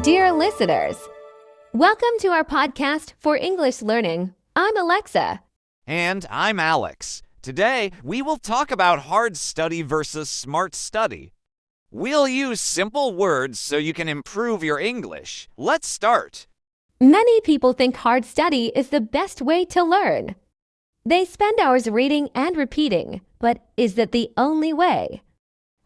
Dear listeners, welcome to our podcast for English learning. I'm Alexa. And I'm Alex. Today, we will talk about hard study versus smart study. We'll use simple words so you can improve your English. Let's start. Many people think hard study is the best way to learn. They spend hours reading and repeating, but is that the only way?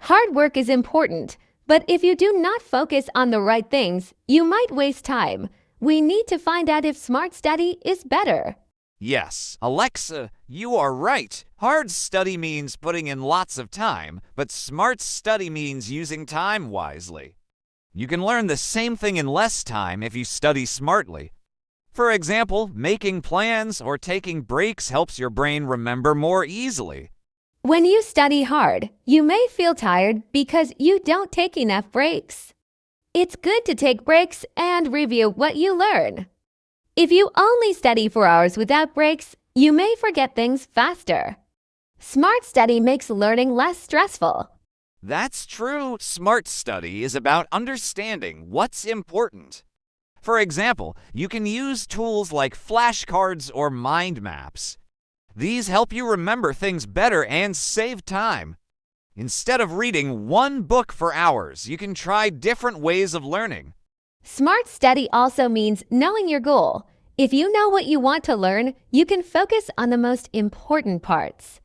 Hard work is important, but if you do not focus on the right things, you might waste time. We need to find out if smart study is better. Yes, Alexa, you are right. Hard study means putting in lots of time, but smart study means using time wisely. You can learn the same thing in less time if you study smartly. For example, making plans or taking breaks helps your brain remember more easily. When you study hard, you may feel tired because you don't take enough breaks. It's good to take breaks and review what you learn. If you only study for hours without breaks, you may forget things faster. Smart study makes learning less stressful. That's true. Smart study is about understanding what's important. For example, you can use tools like flashcards or mind maps. These help you remember things better and save time. Instead of reading one book for hours, you can try different ways of learning. Smart study also means knowing your goal. If you know what you want to learn, you can focus on the most important parts.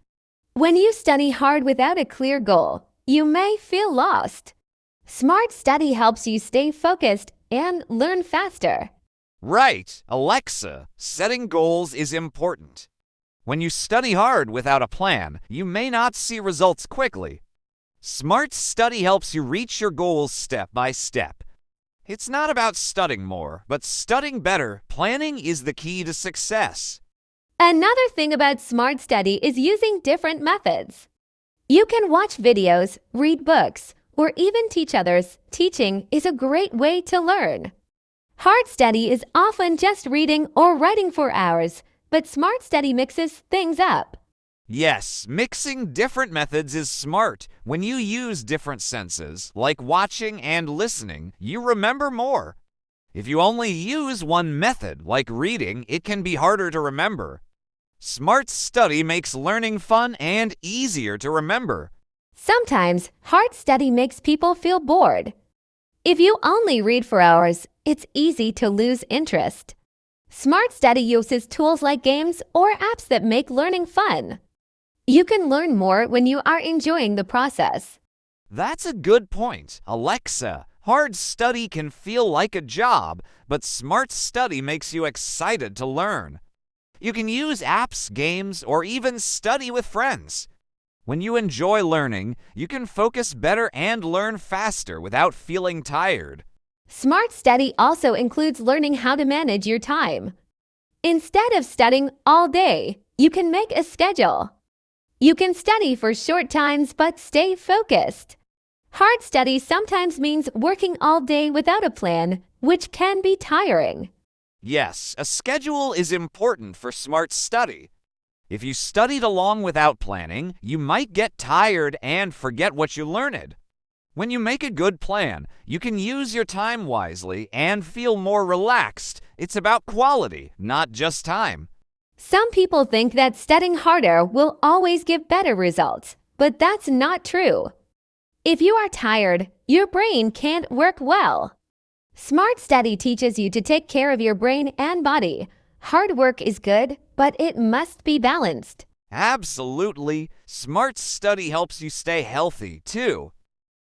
When you study hard without a clear goal, you may feel lost. Smart study helps you stay focused and learn faster. Right, Alexa, setting goals is important. When you study hard without a plan, you may not see results quickly. Smart study helps you reach your goals step by step. It's not about studying more, but studying better. Planning is the key to success. Another thing about smart study is using different methods. You can watch videos, read books, or even teach others. Teaching is a great way to learn. Hard study is often just reading or writing for hours, but smart study mixes things up. Yes, mixing different methods is smart. When you use different senses, like watching and listening, you remember more. If you only use one method, like reading, it can be harder to remember. Smart study makes learning fun and easier to remember. Sometimes, hard study makes people feel bored. If you only read for hours, it's easy to lose interest. Smart study uses tools like games or apps that make learning fun. You can learn more when you are enjoying the process. That's a good point, Alexa. Hard study can feel like a job, but smart study makes you excited to learn. You can use apps, games, or even study with friends. When you enjoy learning, you can focus better and learn faster without feeling tired. Smart study also includes learning how to manage your time. Instead of studying all day, you can make a schedule. You can study for short times but stay focused. Hard study sometimes means working all day without a plan, which can be tiring. Yes, a schedule is important for smart study. If you studied along without planning, you might get tired and forget what you learned. When you make a good plan, you can use your time wisely and feel more relaxed. It's about quality, not just time. Some people think that studying harder will always give better results, but that's not true. If you are tired, your brain can't work well. Smart study teaches you to take care of your brain and body. Hard work is good, but it must be balanced. Absolutely. Smart study helps you stay healthy, too.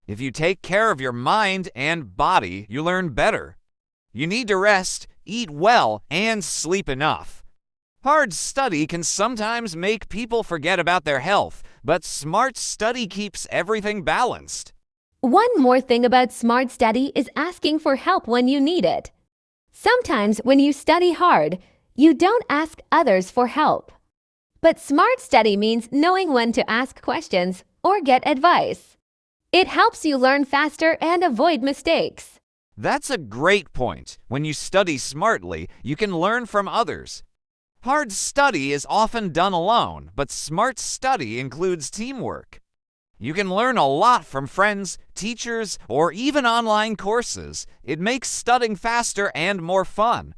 If you take care of your mind and body, you learn better. You need to rest, eat well, and sleep enough. Hard study can sometimes make people forget about their health, but smart study keeps everything balanced. One more thing about smart study is asking for help when you need it. Sometimes when you study hard, you don't ask others for help. But smart study means knowing when to ask questions or get advice. It helps you learn faster and avoid mistakes. That's a great point. When you study smartly, you can learn from others. Hard study is often done alone, but smart study includes teamwork. You can learn a lot from friends, teachers, or even online courses. It makes studying faster and more fun.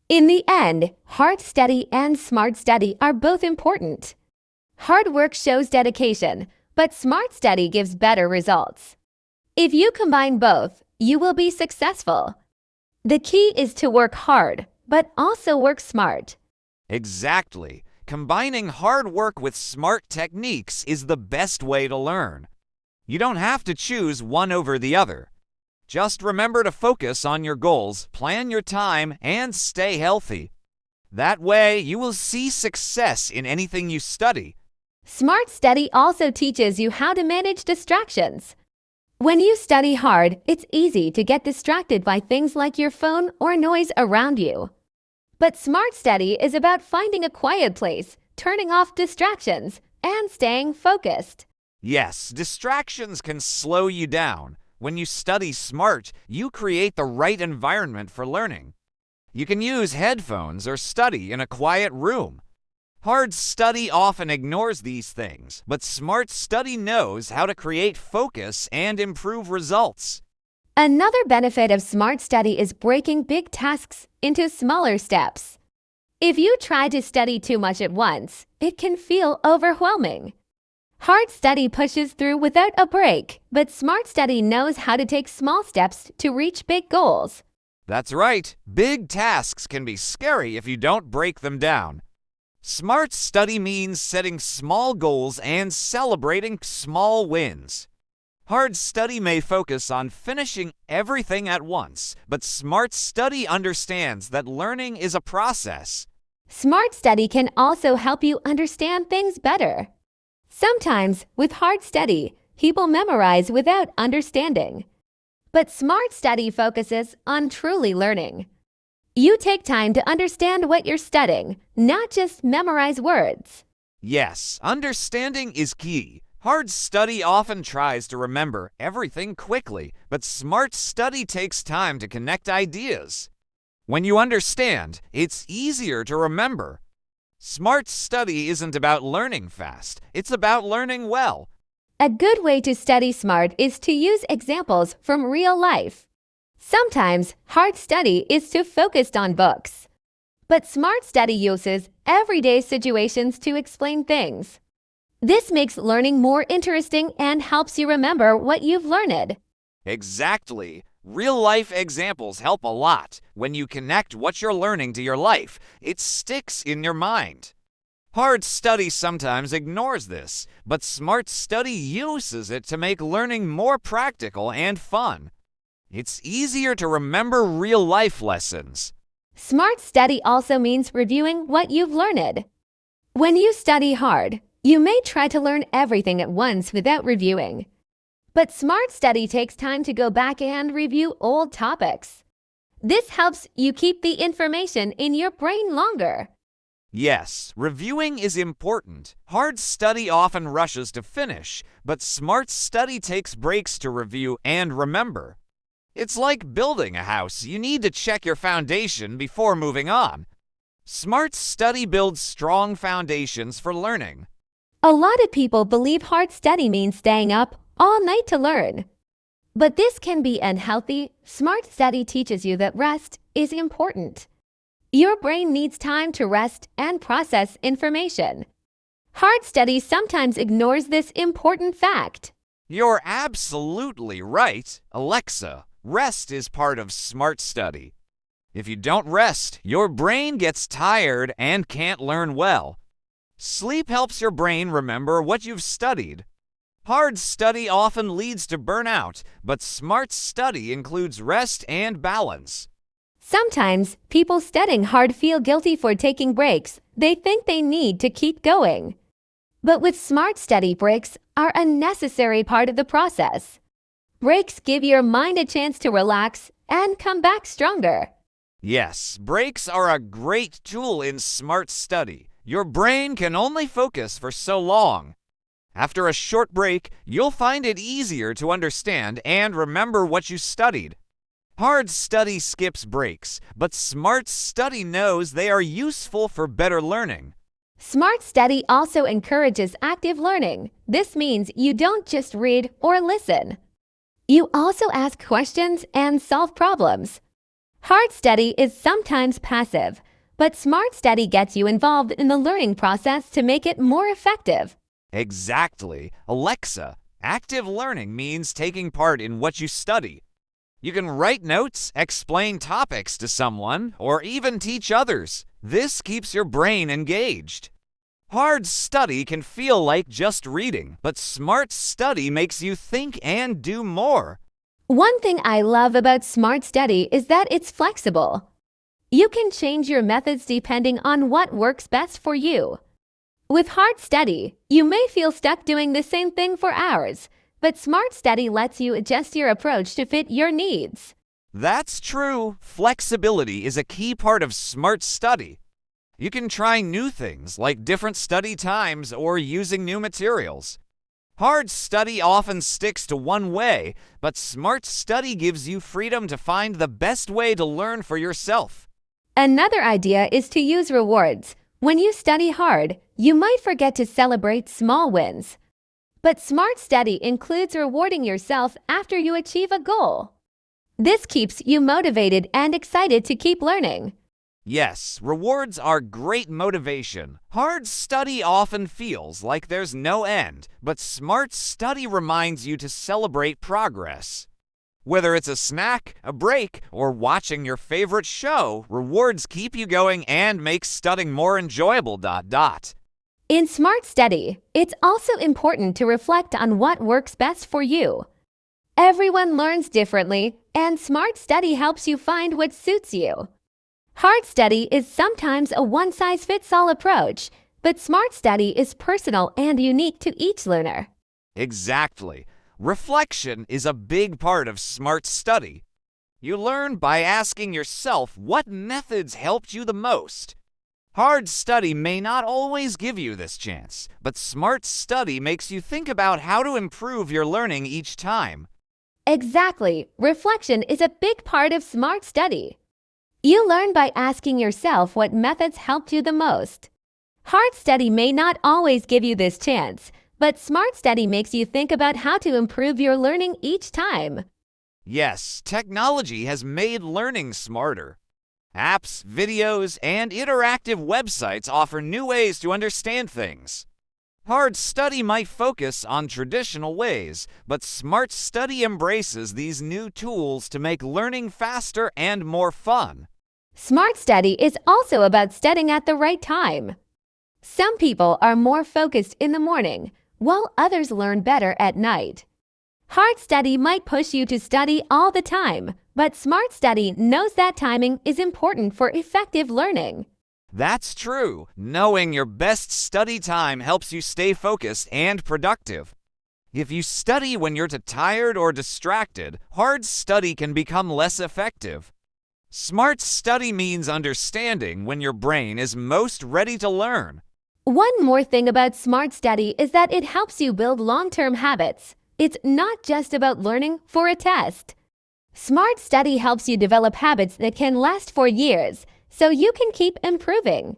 In the end, hard study and smart study are both important. Hard work shows dedication, but smart study gives better results. If you combine both, you will be successful. The key is to work hard, but also work smart. Exactly. Combining hard work with smart techniques is the best way to learn. You don't have to choose one over the other. Just remember to focus on your goals, plan your time, and stay healthy. That way, you will see success in anything you study. Smart study also teaches you how to manage distractions. When you study hard, it's easy to get distracted by things like your phone or noise around you. But smart study is about finding a quiet place, turning off distractions, and staying focused. Yes, distractions can slow you down. When you study smart, you create the right environment for learning. You can use headphones or study in a quiet room. Hard study often ignores these things, but smart study knows how to create focus and improve results. Another benefit of smart study is breaking big tasks into smaller steps. If you try to study too much at once, it can feel overwhelming. Hard study pushes through without a break, but smart study knows how to take small steps to reach big goals. That's right. Big tasks can be scary if you don't break them down. Smart study means setting small goals and celebrating small wins. Hard study may focus on finishing everything at once, but smart study understands that learning is a process. Smart study can also help you understand things better. Sometimes, with hard study, people memorize without understanding. But smart study focuses on truly learning. You take time to understand what you're studying, not just memorize words. Yes, understanding is key. Hard study often tries to remember everything quickly, but smart study takes time to connect ideas. When you understand, it's easier to remember. Smart study isn't about learning fast, it's about learning well. A good way to study smart is to use examples from real life. Sometimes, hard study is too focused on books. But smart study uses everyday situations to explain things. This makes learning more interesting and helps you remember what you've learned. Exactly. Real-life examples help a lot. When you connect what you're learning to your life, it sticks in your mind. Hard study sometimes ignores this, but smart study uses it to make learning more practical and fun. It's easier to remember real-life lessons. Smart study also means reviewing what you've learned. When you study hard, you may try to learn everything at once without reviewing. But smart study takes time to go back and review old topics. This helps you keep the information in your brain longer. Yes, reviewing is important. Hard study often rushes to finish, but smart study takes breaks to review and remember. It's like building a house. You need to check your foundation before moving on. Smart study builds strong foundations for learning. A lot of people believe hard study means staying up all night to learn. But this can be unhealthy. Smart study teaches you that rest is important. Your brain needs time to rest and process information. Hard study sometimes ignores this important fact. You're absolutely right. Alexa, rest is part of smart study. If you don't rest, your brain gets tired and can't learn well. Sleep helps your brain remember what you've studied. Hard study often leads to burnout, but smart study includes rest and balance. Sometimes, people studying hard feel guilty for taking breaks. They think they need to keep going. But with smart study, breaks are a necessary part of the process. Breaks give your mind a chance to relax and come back stronger. Yes, breaks are a great tool in smart study. Your brain can only focus for so long. After a short break, you'll find it easier to understand and remember what you studied. Hard study skips breaks, but smart study knows they are useful for better learning. Smart Study also encourages active learning. This means you don't just read or listen. You also ask questions and solve problems. Hard study is sometimes passive, but Smart Study gets you involved in the learning process to make it more effective. Exactly. Alexa, active learning means taking part in what you study. You can write notes, explain topics to someone, or even teach others. This keeps your brain engaged. Hard study can feel like just reading, but Smart Study makes you think and do more. One thing I love about Smart Study is that it's flexible. You can change your methods depending on what works best for you. With Hard Study, you may feel stuck doing the same thing for hours, but Smart Study lets you adjust your approach to fit your needs. That's true. Flexibility is a key part of Smart Study. You can try new things like different study times or using new materials. Hard study often sticks to one way, but Smart Study gives you freedom to find the best way to learn for yourself. Another idea is to use rewards. When you study hard, you might forget to celebrate small wins. But Smart Study includes rewarding yourself after you achieve a goal. This keeps you motivated and excited to keep learning. Yes, rewards are great motivation. Hard study often feels like there's no end, but Smart Study reminds you to celebrate progress. Whether it's a snack, a break, or watching your favorite show, rewards keep you going and make studying more enjoyable. In Smart Study, it's also important to reflect on what works best for you. Everyone learns differently, and Smart Study helps you find what suits you. Hard study is sometimes a one-size-fits-all approach, but Smart Study is personal and unique to each learner. Exactly. Reflection is a big part of Smart Study. You learn by asking yourself what methods helped you the most. Hard study may not always give you this chance, but Smart Study makes you think about how to improve your learning each time. Exactly. Reflection is a big part of Smart Study. You learn by asking yourself what methods helped you the most. Hard study may not always give you this chance, but Smart Study makes you think about how to improve your learning each time. Yes, technology has made learning smarter. Apps, videos, and interactive websites offer new ways to understand things. Hard study might focus on traditional ways, but Smart Study embraces these new tools to make learning faster and more fun. Smart Study is also about studying at the right time. Some people are more focused in the morning, while others learn better at night. Hard study might push you to study all the time, but Smart Study knows that timing is important for effective learning. That's true. Knowing your best study time helps you stay focused and productive. If you study when you're too tired or distracted, hard study can become less effective. Smart Study means understanding when your brain is most ready to learn. One more thing about Smart Study is that it helps you build long-term habits. It's not just about learning for a test. Smart Study helps you develop habits that can last for years, so you can keep improving.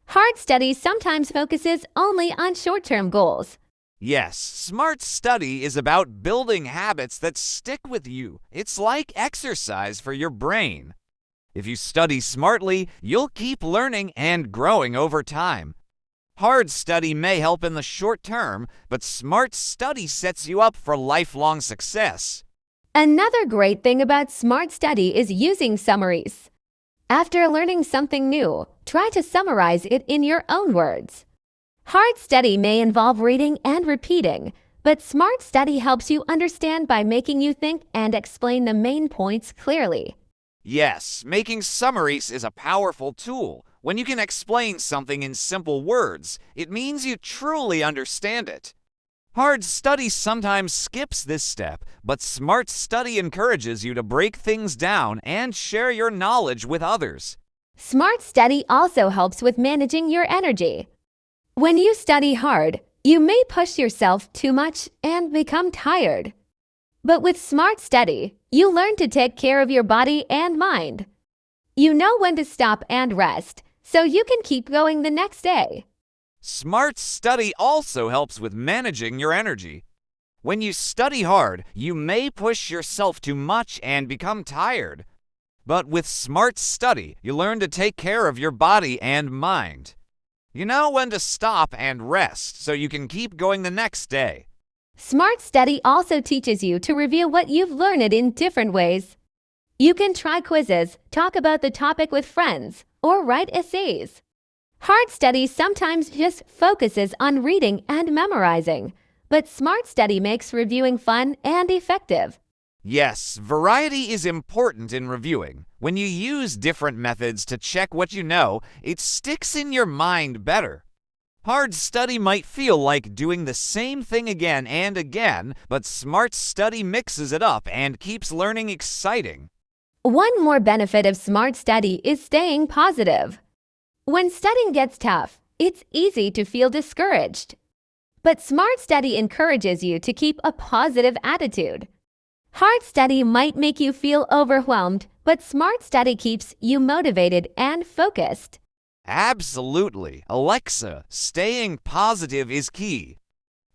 Hard study sometimes focuses only on short-term goals. Yes, Smart Study is about building habits that stick with you. It's like exercise for your brain. If you study smartly, you'll keep learning and growing over time. Hard study may help in the short term, but Smart Study sets you up for lifelong success. Another great thing about Smart Study is using summaries. After learning something new, try to summarize it in your own words. Hard study may involve reading and repeating, but Smart Study helps you understand by making you think and explain the main points clearly. Yes, making summaries is a powerful tool. When you can explain something in simple words, it means you truly understand it. Hard study sometimes skips this step, but Smart Study encourages you to break things down and share your knowledge with others. Smart Study also helps with managing your energy. When you study hard, you may push yourself too much and become tired. But with Smart Study, you learn to take care of your body and mind. You know when to stop and rest, so you can keep going the next day. Smart study also helps with managing your energy. When you study hard, you may push yourself too much and become tired. But with smart study, you learn to take care of your body and mind. You know when to stop and rest so you can keep going the next day. Smart study also teaches you to review what you've learned in different ways. You can try quizzes, talk about the topic with friends, or write essays. Hard study sometimes just focuses on reading and memorizing, but smart study makes reviewing fun and effective. Yes, variety is important in reviewing. When you use different methods to check what you know, it sticks in your mind better. Hard study might feel like doing the same thing again and again, but smart study mixes it up and keeps learning exciting. One more benefit of smart study is staying positive. When studying gets tough, it's easy to feel discouraged. But smart study encourages you to keep a positive attitude. Hard study might make you feel overwhelmed, but smart study keeps you motivated and focused. Absolutely. Alexa, staying positive is key.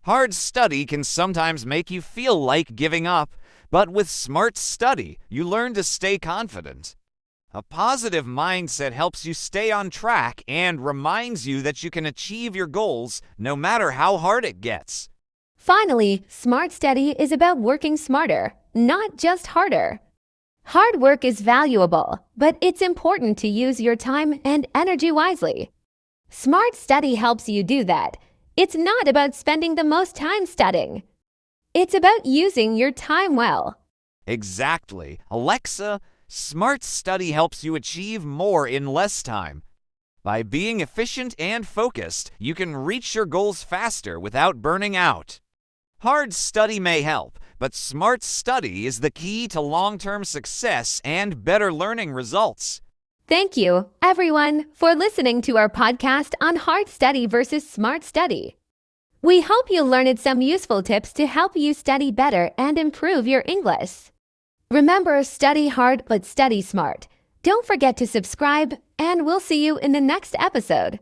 Hard study can sometimes make you feel like giving up, but with smart study, you learn to stay confident. A positive mindset helps you stay on track and reminds you that you can achieve your goals no matter how hard it gets. Finally, smart study is about working smarter, not just harder. Hard work is valuable, but it's important to use your time and energy wisely. Smart study helps you do that. It's not about spending the most time studying. It's about using your time well. Exactly. Alexa, smart study helps you achieve more in less time. By being efficient and focused, you can reach your goals faster without burning out. Hard study may help, but smart study is the key to long-term success and better learning results. Thank you, everyone, for listening to our podcast on hard study versus smart study. We hope you learned some useful tips to help you study better and improve your English. Remember, study hard but study smart. Don't forget to subscribe, and we'll see you in the next episode.